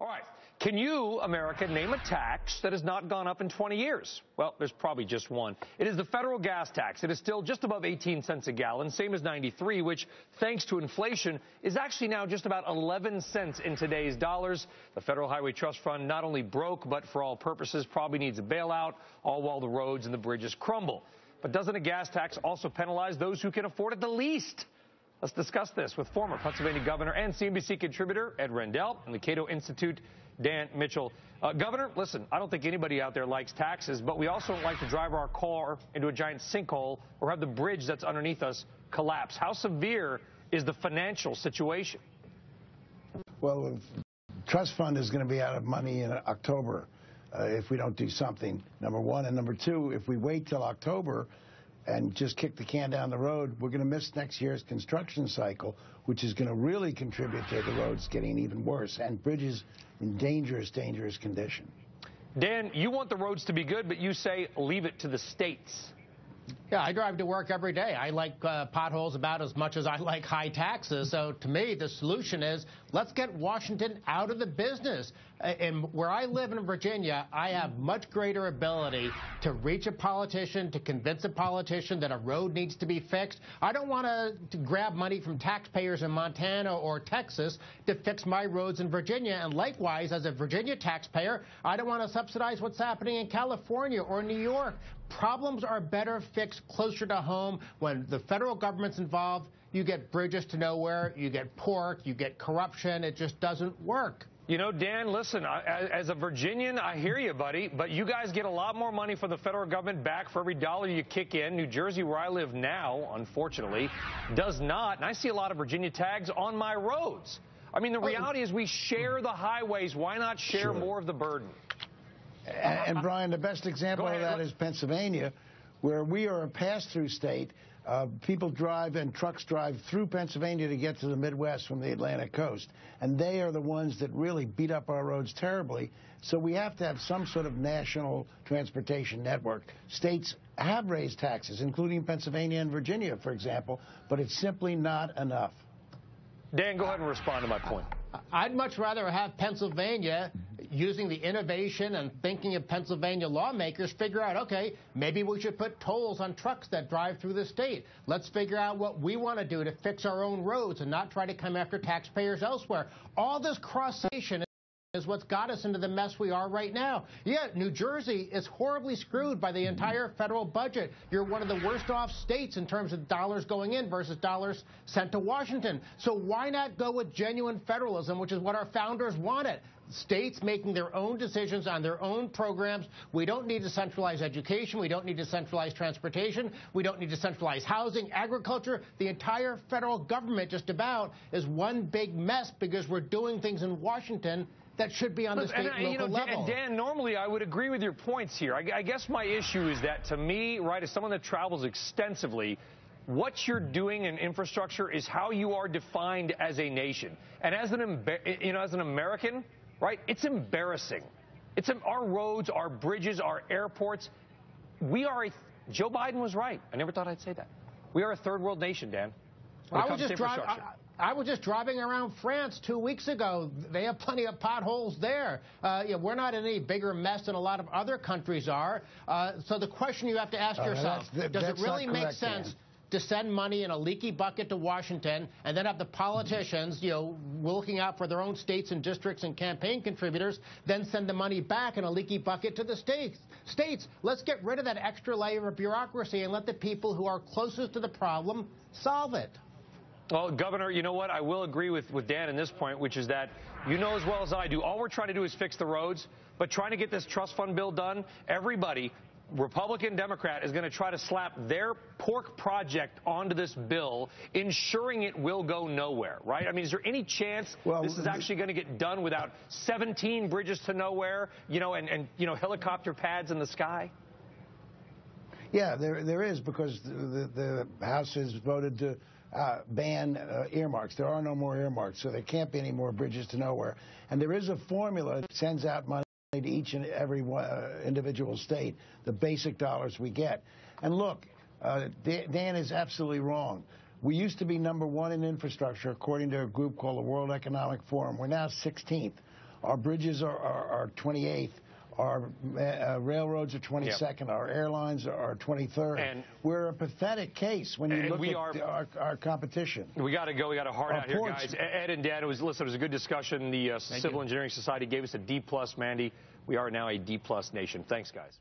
All right. Can you, America, name a tax that has not gone up in 20 years? Well, there's probably just one. It is the federal gas tax. It is still just above 18 cents a gallon, same as 93, which, thanks to inflation, is actually now just about 11 cents in today's dollars. The Federal Highway Trust Fund not only broke, but for all purposes probably needs a bailout, all while the roads and the bridges crumble. But doesn't a gas tax also penalize those who can afford it the least? Let's discuss this with former Pennsylvania governor and CNBC contributor Ed Rendell and the Cato Institute, Dan Mitchell. Governor, listen, I don't think anybody out there likes taxes, but we also don't like to drive our car into a giant sinkhole or have the bridge that's underneath us collapse. How severe is the financial situation? Well, the trust fund is going to be out of money in October if we don't do something, number one. And number two, if we wait till October and just kick the can down the road, we're going to miss next year's construction cycle, which is going to really contribute to the roads getting even worse and bridges in dangerous condition. Dan, you want the roads to be good, but you say leave it to the states. Yeah, I drive to work every day. I like potholes about as much as I like high taxes. So to me, the solution is let's get Washington out of the business. And where I live in Virginia, I have much greater ability to reach a politician, to convince a politician that a road needs to be fixed. I don't want to grab money from taxpayers in Montana or Texas to fix my roads in Virginia. And likewise, as a Virginia taxpayer, I don't want to subsidize what's happening in California or New York. Problems are better fixed closer to home. When the federal government's involved, you get bridges to nowhere, you get pork, you get corruption. It just doesn't work. You know, Dan, listen, as a Virginian, I hear you, buddy, but you guys get a lot more money from the federal government back for every dollar you kick in. New Jersey, where I live now, unfortunately, does not. And I see a lot of Virginia tags on my roads. I mean, the reality is we share the highways. Why not share more of the burden? And Brian, the best example of that is Pennsylvania, where we are a pass-through state. People drive and trucks drive through Pennsylvania to get to the Midwest from the Atlantic coast. And they are the ones that really beat up our roads terribly. So we have to have some sort of national transportation network. States have raised taxes, including Pennsylvania and Virginia, for example, but it's simply not enough. Dan, go ahead and respond to my point. I'd much rather have Pennsylvania, using the innovation and thinking of Pennsylvania lawmakers, figure out, okay, maybe we should put tolls on trucks that drive through the state. Let's figure out what we want to do to fix our own roads and not try to come after taxpayers elsewhere. All this cross-section is what's got us into the mess we are right now. Yeah, New Jersey is horribly screwed by the entire federal budget. You're one of the worst off states in terms of dollars going in versus dollars sent to Washington. So why not go with genuine federalism, which is what our founders wanted? States making their own decisions on their own programs. We don't need to centralize education. We don't need to centralize transportation. We don't need to centralize housing, agriculture. The entire federal government just about is one big mess because we're doing things in Washington that should be on the state and local level. Dan, normally I would agree with your points here. I guess my issue is that, to me, right, as someone that travels extensively, what you're doing in infrastructure is how you are defined as a nation. And as an American, right, it's embarrassing. Our roads, our bridges, our airports. Joe Biden was right. I never thought I'd say that. We are a third world nation, Dan. I was just driving around France 2 weeks ago. They have plenty of potholes there. We're not in any bigger mess than a lot of other countries are. So the question you have to ask yourself, does it really make sense to send money in a leaky bucket to Washington and then have the politicians, looking out for their own states and districts and campaign contributors, then send the money back in a leaky bucket to the states? Let's get rid of that extra layer of bureaucracy and let the people who are closest to the problem solve it. Well, Governor, you know what? I will agree with Dan in this point, which is that you know as well as I do, all we're trying to do is fix the roads, but trying to get this trust fund bill done, everybody, Republican, Democrat, is going to try to slap their pork project onto this bill, ensuring it will go nowhere, right? I mean, is there any chance this is actually going to get done without 17 bridges to nowhere, and helicopter pads in the sky? Yeah, there is, because the House has voted to ban earmarks. There are no more earmarks, so there can't be any more bridges to nowhere. And there is a formula that sends out money to each and every individual state, the basic dollars we get. And look, Dan is absolutely wrong. We used to be #1 in infrastructure, according to a group called the World Economic Forum. We're now 16th. Our bridges are 28th. Our railroads are 22nd. Yep. Our airlines are 23rd. And we're a pathetic case when you look at our competition. We got to go. We got a hard out here, guys. Ed and Dan, it was a good discussion. The Civil Engineering Society gave us a D+, Mandy. We are now a D+ nation. Thanks, guys.